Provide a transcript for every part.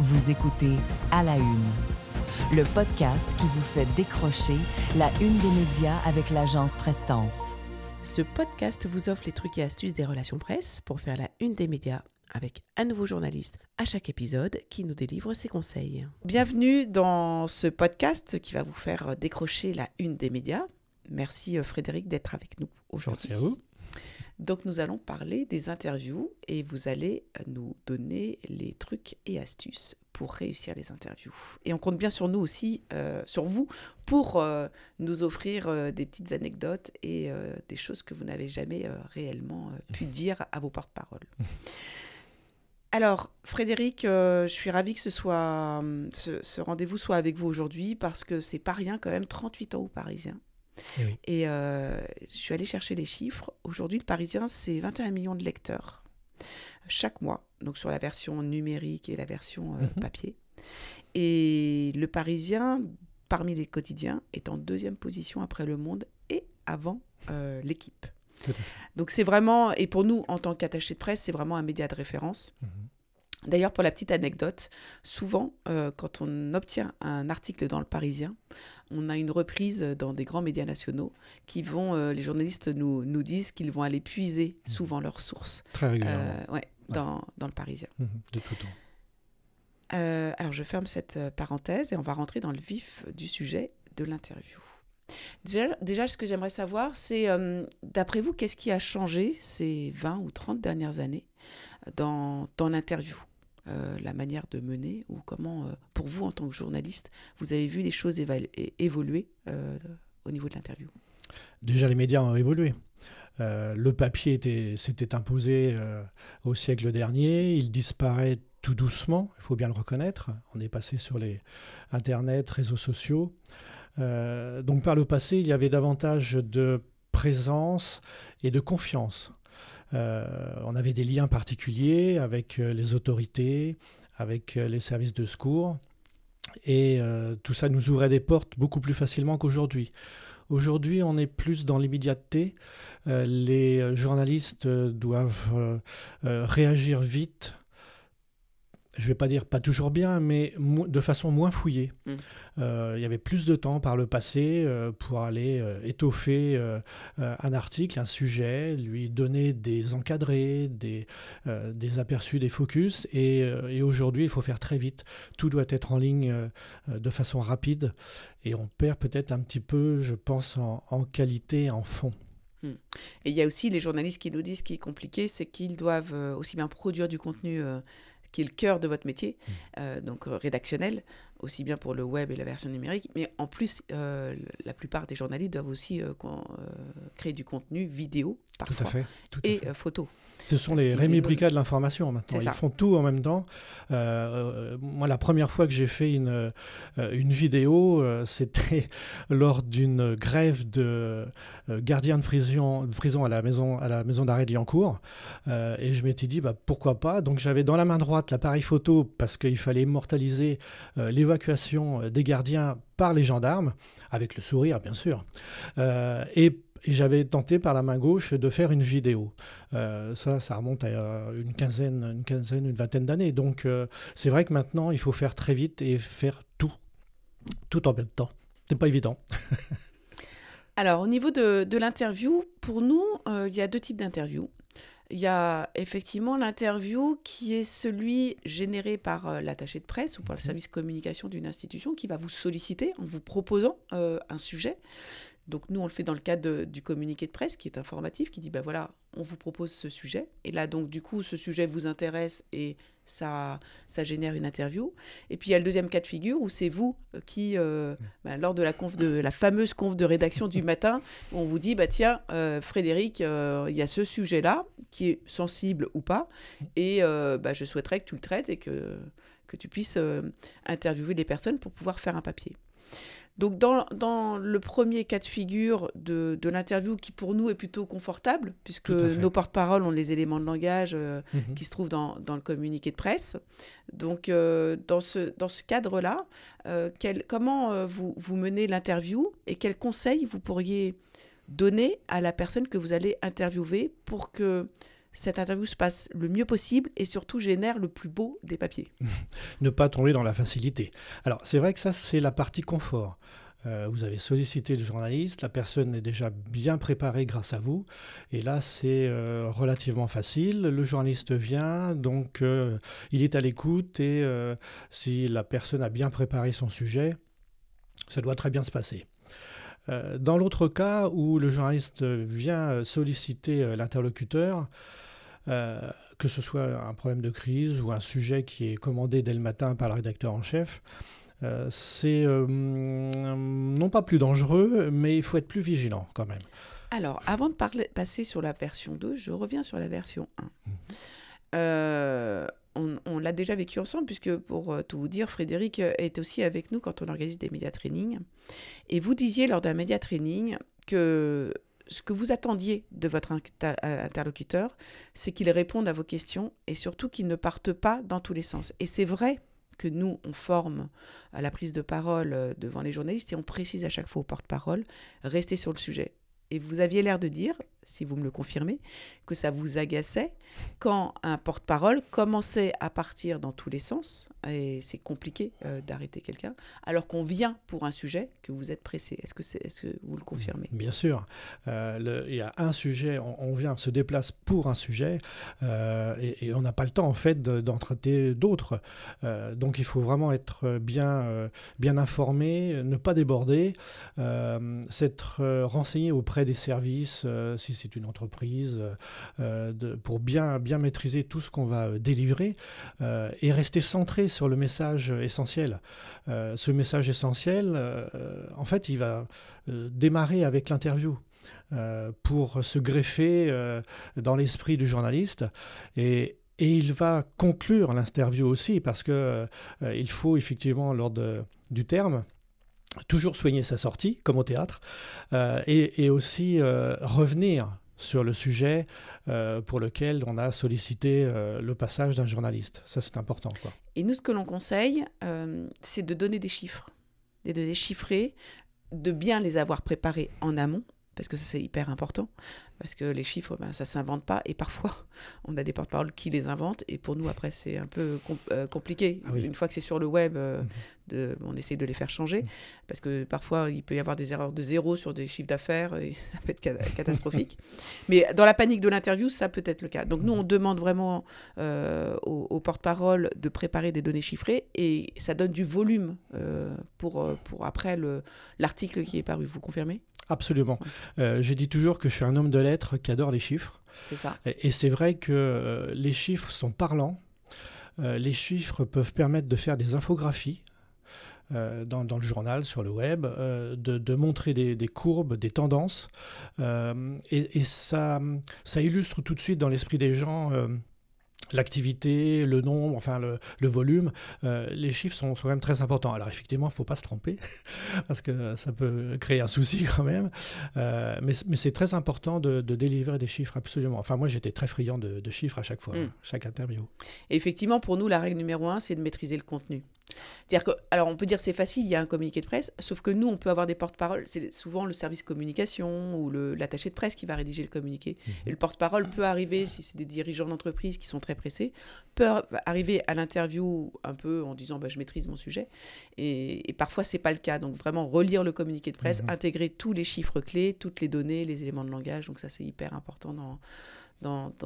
Vous écoutez À la Une, le podcast qui vous fait décrocher la une des médias avec l'agence Prestance. Ce podcast vous offre les trucs et astuces des relations presse pour faire la une des médias avec un nouveau journaliste à chaque épisode qui nous délivre ses conseils. Bienvenue dans ce podcast qui va vous faire décrocher la une des médias. Merci Frédéric d'être avec nous aujourd'hui. Merci à vous. Donc nous allons parler des interviews et vous allez nous donner les trucs et astuces pour réussir les interviews. Et on compte bien sur nous aussi, sur vous, pour nous offrir des petites anecdotes et des choses que vous n'avez jamais réellement pu dire à vos porte-paroles. Alors, Frédéric, je suis ravie que ce rendez-vous soit avec vous aujourd'hui parce que c'est pas rien quand même, 38 ans au Parisien. Et oui. Et je suis allée chercher les chiffres. Aujourd'hui, le Parisien, c'est 21 millions de lecteurs chaque mois, donc sur la version numérique et la version papier. Et le Parisien, parmi les quotidiens, est en deuxième position après Le Monde et avant l'Équipe. Tout à fait. Donc c'est vraiment, et pour nous, en tant qu'attaché de presse, c'est vraiment un média de référence. D'ailleurs, pour la petite anecdote, souvent, quand on obtient un article dans Le Parisien, on a une reprise dans des grands médias nationaux qui vont, les journalistes nous disent qu'ils vont aller puiser souvent leurs sources. Très régulièrement. Dans Le Parisien. De tout temps. Alors, je ferme cette parenthèse et on va rentrer dans le vif du sujet de l'interview. Déjà, ce que j'aimerais savoir, c'est, d'après vous, qu'est-ce qui a changé ces 20 ou 30 dernières années dans l'interview, la manière de mener, ou comment, pour vous, en tant que journaliste, vous avez vu les choses évoluer au niveau de l'interview? Déjà, les médias ont évolué. Le papier s'était imposé au siècle dernier. Il disparaît tout doucement, il faut bien le reconnaître. On est passé sur les Internet, réseaux sociaux. Donc par le passé, il y avait davantage de présence et de confiance. On avait des liens particuliers avec les autorités, avec les services de secours. Et tout ça nous ouvrait des portes beaucoup plus facilement qu'aujourd'hui. Aujourd'hui, on est plus dans l'immédiateté. Les journalistes doivent réagir vite. Je ne vais pas dire pas toujours bien, mais de façon moins fouillée. Il y avait plus de temps par le passé pour aller étoffer un article, un sujet, lui donner des encadrés, des aperçus, des focus. Et aujourd'hui, il faut faire très vite. Tout doit être en ligne de façon rapide. Et on perd peut-être un petit peu, je pense, en qualité, en fond. Et il y a aussi les journalistes qui nous disent ce qui est compliqué, c'est qu'ils doivent aussi bien produire du contenu qui est le cœur de votre métier, donc rédactionnel, aussi bien pour le web et la version numérique, mais en plus, la plupart des journalistes doivent aussi créer du contenu vidéo, parfois, tout à fait. photo. Ce sont les Rémi Bricas de l'information maintenant. Ils font tout en même temps. Moi, la première fois que j'ai fait une vidéo, c'était lors d'une grève de gardiens de prison à la maison d'arrêt de Liancourt. Et je m'étais dit, pourquoi pas. Donc j'avais dans la main droite l'appareil photo parce qu'il fallait immortaliser l'évacuation des gardiens par les gendarmes, avec le sourire bien sûr. Et j'avais tenté par la main gauche de faire une vidéo. Ça remonte à une vingtaine d'années. Donc c'est vrai que maintenant, il faut faire très vite et faire tout en même temps. C'est pas évident. Alors, au niveau de l'interview, pour nous, il y a deux types d'interviews. Il y a effectivement l'interview qui est celui généré par l'attaché de presse ou par le service communication d'une institution qui va vous solliciter en vous proposant un sujet. Donc nous, on le fait dans le cadre du communiqué de presse qui est informatif, qui dit, voilà, on vous propose ce sujet. Et là, donc, du coup, ce sujet vous intéresse et ça génère une interview. Et puis, il y a le deuxième cas de figure où c'est vous qui, lors de la fameuse conf de rédaction du matin, où on vous dit, tiens, Frédéric, il y a ce sujet-là qui est sensible ou pas. Et je souhaiterais que tu le traites et que tu puisses interviewer les personnes pour pouvoir faire un papier. Donc, dans le premier cas de figure de l'interview, qui pour nous est plutôt confortable, puisque nos porte-paroles ont les éléments de langage qui se trouvent dans le communiqué de presse. Donc, dans ce cadre-là, comment vous menez l'interview et quels conseils vous pourriez donner à la personne que vous allez interviewer pour que cette interview se passe le mieux possible et surtout génère le plus beau des papiers. Ne pas tomber dans la facilité. Alors, c'est vrai que ça, c'est la partie confort. Vous avez sollicité le journaliste, la personne est déjà bien préparée grâce à vous, et là c'est relativement facile. Le journaliste vient, donc il est à l'écoute, et si la personne a bien préparé son sujet, ça doit très bien se passer. Dans l'autre cas où le journaliste vient solliciter l'interlocuteur, que ce soit un problème de crise ou un sujet qui est commandé dès le matin par le rédacteur en chef, c'est non pas plus dangereux, mais il faut être plus vigilant quand même. Alors, avant de passer sur la version 2, je reviens sur la version 1. On l'a déjà vécu ensemble, puisque pour tout vous dire, Frédéric est aussi avec nous quand on organise des média trainings. Et vous disiez lors d'un média training que ce que vous attendiez de votre interlocuteur, c'est qu'il réponde à vos questions et surtout qu'il ne parte pas dans tous les sens. Et c'est vrai que nous, on forme à la prise de parole devant les journalistes et on précise à chaque fois au porte-parole, restez sur le sujet. Et vous aviez l'air de dire, si vous me le confirmez, que ça vous agaçait quand un porte-parole commençait à partir dans tous les sens, et c'est compliqué d'arrêter quelqu'un, alors qu'on vient pour un sujet, que vous êtes pressé. Est-ce que vous le confirmez ? Bien sûr. Il y a un sujet, on vient, se déplace pour un sujet, et on n'a pas le temps en fait d'en traiter d'autres. Donc il faut vraiment être bien informé, ne pas déborder, s'être renseigné auprès des services, si c'est une entreprise, pour bien maîtriser tout ce qu'on va délivrer, et rester centré sur le message essentiel. Ce message essentiel, en fait, il va démarrer avec l'interview. Pour se greffer dans l'esprit du journaliste, et il va conclure l'interview aussi, parce que il faut effectivement, lors du terme, toujours soigner sa sortie, comme au théâtre, et aussi revenir sur le sujet pour lequel on a sollicité le passage d'un journaliste. Ça, c'est important, quoi. Et nous, ce que l'on conseille, c'est de donner des chiffres, des données chiffrées, de bien les avoir préparées en amont, parce que ça, c'est hyper important, parce que les chiffres, ça ne s'invente pas, et parfois, on a des porte-paroles qui les inventent, et pour nous, après, c'est un peu compliqué. Ah oui. Une fois que c'est sur le web, on essaie de les faire changer, parce que parfois, il peut y avoir des erreurs de zéro sur des chiffres d'affaires, et ça peut être catastrophique. Mais dans la panique de l'interview, ça peut être le cas. Donc nous, on demande vraiment aux porte-paroles de préparer des données chiffrées, et ça donne du volume pour après l'article qui est paru. Vous confirmez ? Absolument. Je dis toujours que je suis un homme de lettres qui adore les chiffres. C'est ça. Et c'est vrai que les chiffres sont parlants. Les chiffres peuvent permettre de faire des infographies dans le journal, sur le web, de montrer des courbes, des tendances. Et ça illustre tout de suite dans l'esprit des gens l'activité, le nombre, enfin le volume. Les chiffres sont quand même très importants. Alors effectivement, il ne faut pas se tromper, parce que ça peut créer un souci quand même. Mais c'est très important de délivrer des chiffres, absolument. Enfin, moi, j'étais très friand de chiffres à chaque fois, chaque interview. Et effectivement, pour nous, la règle numéro 1, c'est de maîtriser le contenu. C'est-à-dire que, alors on peut dire c'est facile, il y a un communiqué de presse, sauf que nous, on peut avoir des porte-paroles, c'est souvent le service communication ou l'attaché de presse qui va rédiger le communiqué. Et le porte-parole peut arriver, si c'est des dirigeants d'entreprise qui sont très pressés, peut arriver à l'interview un peu en disant je maîtrise mon sujet. Et parfois, c'est pas le cas. Donc vraiment, relire le communiqué de presse, intégrer tous les chiffres clés, toutes les données, les éléments de langage. Donc ça, c'est hyper important dans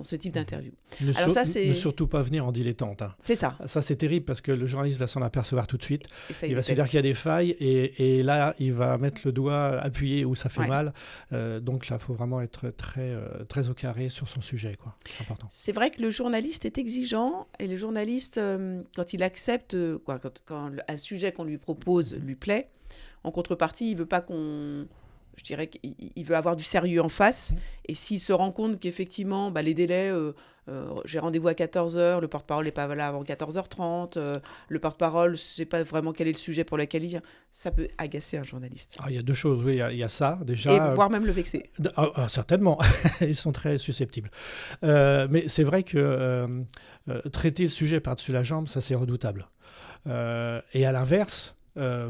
ce type d'interview. Ne surtout pas venir en dilettante. Hein. C'est ça. Ça, c'est terrible, parce que le journaliste va s'en apercevoir tout de suite. Il va se dire qu'il y a des failles, et là, il va mettre le doigt appuyé où ça fait mal. Donc là, il faut vraiment être très au carré sur son sujet, quoi. C'est important. C'est vrai que le journaliste est exigeant, et le journaliste, quand il accepte, quand un sujet qu'on lui propose lui plaît, en contrepartie, il ne veut pas je dirais qu'il veut avoir du sérieux en face. Et s'il se rend compte qu'effectivement, les délais, j'ai rendez-vous à 14h, le porte-parole n'est pas là avant 14h30, le porte-parole ne sait pas vraiment quel est le sujet pour lequel il vient, ça peut agacer un journaliste. Il y a deux choses, oui, il y a ça déjà. Et voire même le vexer. Certainement, ils sont très susceptibles. Mais c'est vrai que traiter le sujet par-dessus la jambe, ça c'est redoutable. Et à l'inverse,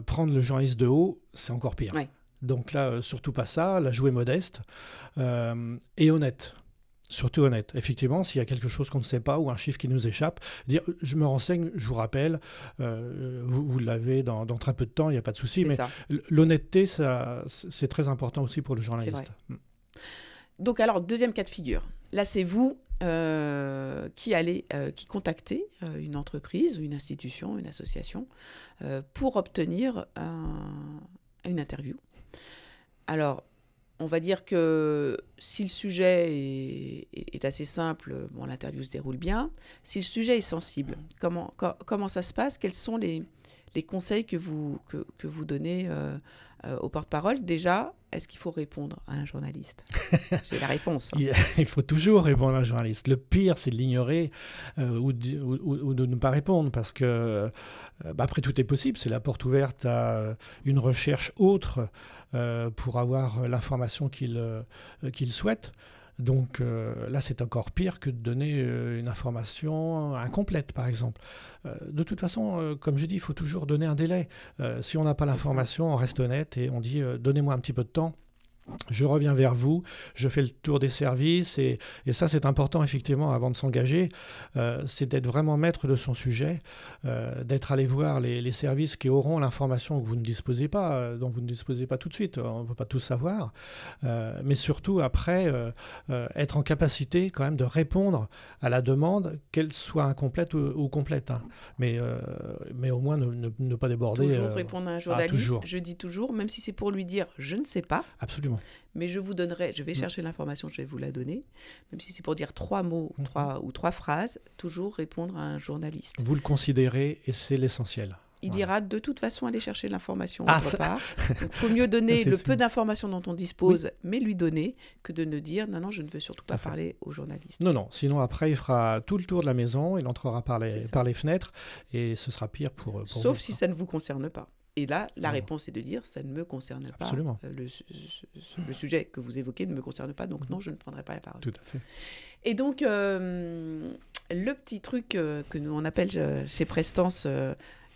prendre le journaliste de haut, c'est encore pire. Ouais. Donc là, surtout pas ça, la jouer modeste et honnête. Surtout honnête. Effectivement, s'il y a quelque chose qu'on ne sait pas ou un chiffre qui nous échappe, dire je me renseigne, je vous rappelle, vous l'avez dans très peu de temps, il n'y a pas de souci. Mais l'honnêteté, c'est très important aussi pour le journaliste. Donc alors, deuxième cas de figure. Là, c'est vous qui contactez une entreprise, une institution, une association pour obtenir une interview. Alors, on va dire que si le sujet est assez simple, bon, l'interview se déroule bien. Si le sujet est sensible, comment ça se passe? Quels sont les conseils que vous donnez au porte-parole? Déjà, est-ce qu'il faut répondre à un journaliste? J'ai la réponse. Il faut toujours répondre à un journaliste. Le pire, c'est de l'ignorer ou de ne pas répondre parce que, après, tout est possible. C'est la porte ouverte à une recherche autre pour avoir l'information qu'il souhaite. Donc là, c'est encore pire que de donner une information incomplète, par exemple. De toute façon, comme je dis, il faut toujours donner un délai. Si on n'a pas l'information, on reste honnête et on dit donnez-moi un petit peu de temps. Je reviens vers vous, je fais le tour des services et ça c'est important effectivement avant de s'engager, c'est d'être vraiment maître de son sujet, d'être allé voir les services qui auront l'information que vous ne disposez pas, dont vous ne disposez pas tout de suite, on ne peut pas tout savoir, mais surtout après être en capacité quand même de répondre à la demande, qu'elle soit incomplète ou complète, hein. Mais au moins ne pas déborder. Toujours répondre à un journaliste, je dis toujours, même si c'est pour lui dire je ne sais pas. Absolument. Mais je vais chercher l'information, je vais vous la donner, même si c'est pour dire 3 mots ou 3 phrases, toujours répondre à un journaliste. Vous le considérez et c'est l'essentiel. Il ira de toute façon aller chercher l'information autre part. Donc il faut mieux donner le peu d'informations dont on dispose, mais lui donner, que de ne dire non, je ne veux surtout pas parler aux journalistes. Non, sinon après il fera tout le tour de la maison, il entrera par les fenêtres et ce sera pire pour Sauf vous, si ça ne vous concerne pas. Et là, la réponse est de dire ça ne me concerne pas. Absolument. Le sujet que vous évoquez ne me concerne pas, donc non, je ne prendrai pas la parole. Tout à fait. Et donc, le petit truc que nous on appelle chez Prestance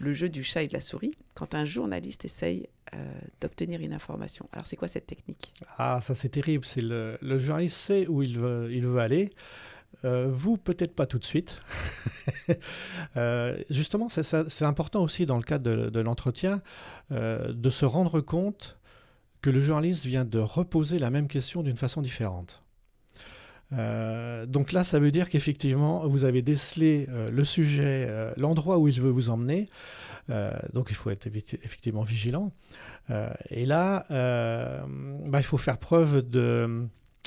le jeu du chat et de la souris, quand un journaliste essaye d'obtenir une information. Alors, c'est quoi cette technique? Ah, ça c'est terrible. C'est le journaliste sait où il veut aller. Vous, peut-être pas tout de suite. Justement, c'est important aussi dans le cadre de l'entretien de se rendre compte que le journaliste vient de reposer la même question d'une façon différente. Donc là, ça veut dire qu'effectivement, vous avez décelé le sujet, l'endroit où il veut vous emmener. Donc il faut être effectivement vigilant. Et là, il faut faire preuve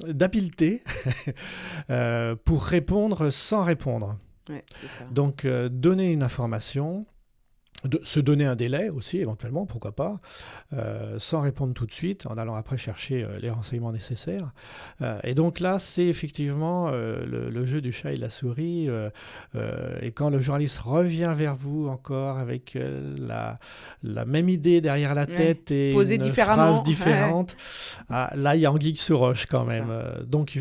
d'habileté pour répondre sans répondre. Ouais, c'est ça. Donc donner une information, se donner un délai aussi éventuellement, pourquoi pas, sans répondre tout de suite, en allant après chercher les renseignements nécessaires. Et donc là, c'est effectivement le jeu du chat et de la souris. Et quand le journaliste revient vers vous encore avec la même idée derrière la tête et une phrase différente, là, il y a anguille sous roche quand même. Donc,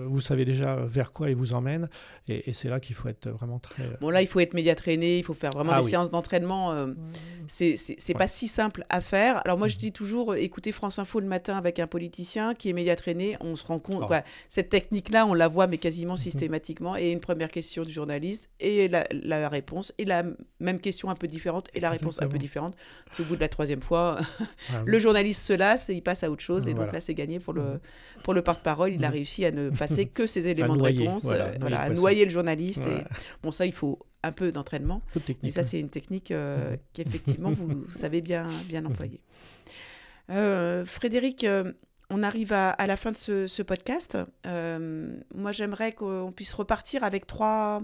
vous savez déjà vers quoi il vous emmène. Et c'est là qu'il faut être vraiment très... Bon, là, il faut être média traîné, il faut faire vraiment des séances d'entraînement. C'est pas si simple à faire. Alors moi, je dis toujours, écoutez France Info le matin avec un politicien qui est média traîné, on se rend compte, cette technique-là, on la voit, mais quasiment systématiquement. Et une première question du journaliste, et la réponse, et la même question un peu différente, et la réponse un peu différente. Puis au bout de la 3e fois, le journaliste se lasse et il passe à autre chose. Et donc là, c'est gagné pour le porte-parole. Il a réussi à ne passer que ces éléments de réponse, à noyer le journaliste. Et, bon, ça, il faut un peu d'entraînement. Et ça, c'est une technique qu'effectivement, vous savez bien employer. Frédéric, on arrive à la fin de ce podcast. Moi, j'aimerais qu'on puisse repartir avec trois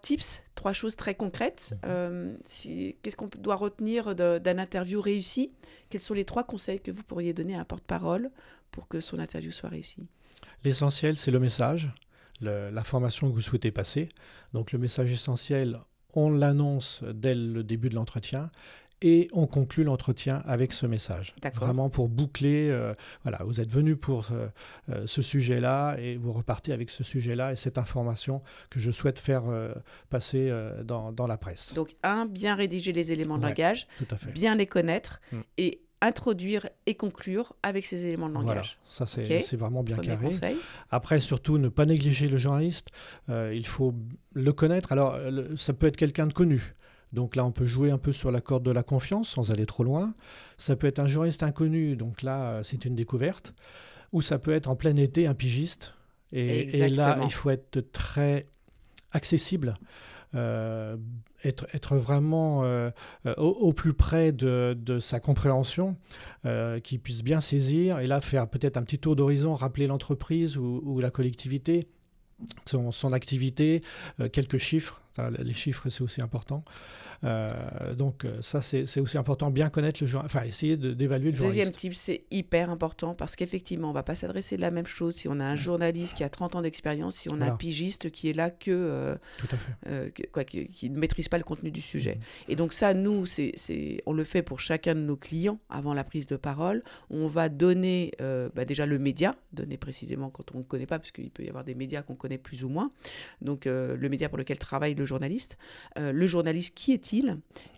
tips, 3 choses très concrètes. Qu'est-ce qu'on doit retenir d'un interview réussi? Quels sont les 3 conseils que vous pourriez donner à un porte-parole pour que son interview soit réussie? L'essentiel, c'est le message. L'information que vous souhaitez passer. Donc le message essentiel, on l'annonce dès le début de l'entretien et on conclut l'entretien avec ce message. D'accord. Vraiment pour boucler, vous êtes venu pour ce sujet-là et vous repartez avec ce sujet-là et cette information que je souhaite faire passer dans la presse. Donc bien rédiger les éléments de langage, tout à fait. bien les connaître et introduire et conclure avec ces éléments de Voilà, langage. ça c'est Ok. c'est vraiment bien Premier carré. conseil. Après, surtout, ne pas négliger le journaliste. Il faut le connaître. Alors, ça peut être quelqu'un de connu. Donc là, on peut jouer un peu sur la corde de la confiance sans aller trop loin. Ça peut être un journaliste inconnu. Donc là, c'est une découverte. Ou ça peut être en plein été un pigiste. Et là, Exactement. il faut être très accessible. Être vraiment au plus près de sa compréhension, qu'il puisse bien saisir, et là faire peut-être un petit tour d'horizon, rappeler l'entreprise ou la collectivité, son activité, quelques chiffres. Les chiffres, c'est aussi important. Donc ça, c'est aussi important, bien connaître le journaliste, enfin essayer d'évaluer le Deuxième journaliste. type, c'est hyper important parce qu'effectivement, on ne va pas s'adresser de la même chose si on a un journaliste qui a 30 ans d'expérience, si on a Voilà. un pigiste qui est là Tout à fait. qui ne maîtrise pas le contenu du sujet. Mhm. Et donc ça, nous, on le fait pour chacun de nos clients avant la prise de parole. On va donner déjà le média, donner précisément quand on ne connaît pas, parce qu'il peut y avoir des médias qu'on connaît plus ou moins. Donc le média pour lequel travaille le journaliste. Le journaliste, qui est-il ?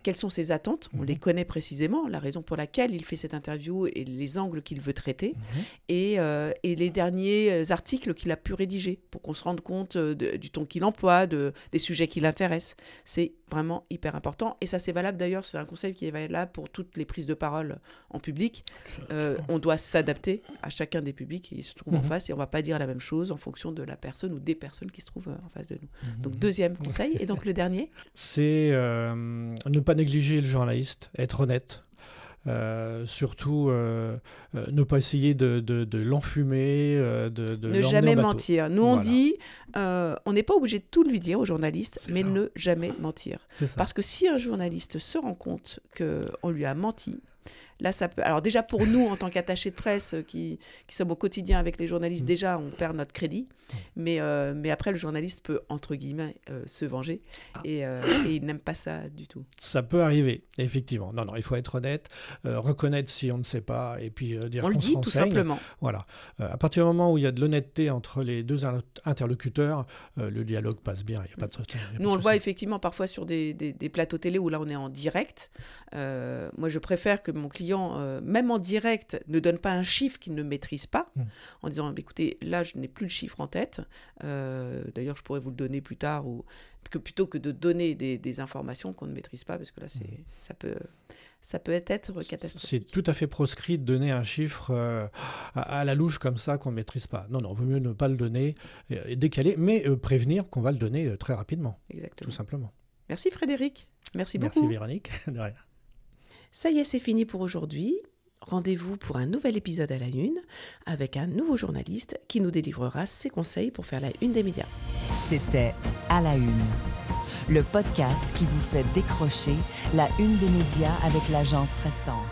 Quelles sont ses attentes ? On les connaît précisément, la raison pour laquelle il fait cette interview et les angles qu'il veut traiter, et les derniers articles qu'il a pu rédiger pour qu'on se rende compte du ton qu'il emploie, des sujets qui l'intéressent. C'est vraiment hyper important. Et ça, c'est valable d'ailleurs, c'est un conseil qui est valable pour toutes les prises de parole en public. On doit s'adapter à chacun des publics qui se trouvent en face, et on ne va pas dire la même chose en fonction de la personne ou des personnes qui se trouvent en face de nous. Donc, deuxième conseil. Et donc, le dernier ? C'est ne pas négliger le journaliste, être honnête. Surtout ne pas essayer de l'enfumer, de ne l'emmener jamais en bateau. mentir. Nous, on Voilà. dit, on n'est pas obligé de tout lui dire au journaliste, C'est mais ça. ne jamais mentir. C'est ça. Parce que si un journaliste se rend compte qu'on lui a menti, là, ça peut... Alors déjà, pour nous, en tant qu'attachés de presse qui sommes au quotidien avec les journalistes, déjà, on perd notre crédit. Mais après, le journaliste peut, entre guillemets, se venger. Et il n'aime pas ça du tout. Ça peut arriver, effectivement. Non, il faut être honnête, reconnaître si on ne sait pas, et puis dire On le qu'on se dit, tout renseigne. simplement. Voilà. À partir du moment où il y a de l'honnêteté entre les deux interlocuteurs, le dialogue passe bien. Il y a pas de, Nous, on le voit effectivement parfois sur des plateaux télé où là, on est en direct. Moi, je préfère que mon client, même en direct, ne donne pas un chiffre qu'il ne maîtrise pas, en disant, écoutez, là, je n'ai plus le chiffre en tête. D'ailleurs, je pourrais vous le donner plus tard, plutôt que de donner des informations qu'on ne maîtrise pas, parce que là, ça peut être catastrophique. C'est tout à fait proscrit de donner un chiffre à la louche comme ça qu'on ne maîtrise pas. Non, vaut mieux ne pas le donner et décaler, mais prévenir qu'on va le donner très rapidement. Exactement. Tout simplement. Merci Frédéric. Merci beaucoup. Merci Véronique. De rien. Ça y est, c'est fini pour aujourd'hui. Rendez-vous pour un nouvel épisode à la Une avec un nouveau journaliste qui nous délivrera ses conseils pour faire la une des médias. C'était À la Une, le podcast qui vous fait décrocher la une des médias avec l'agence Prestance.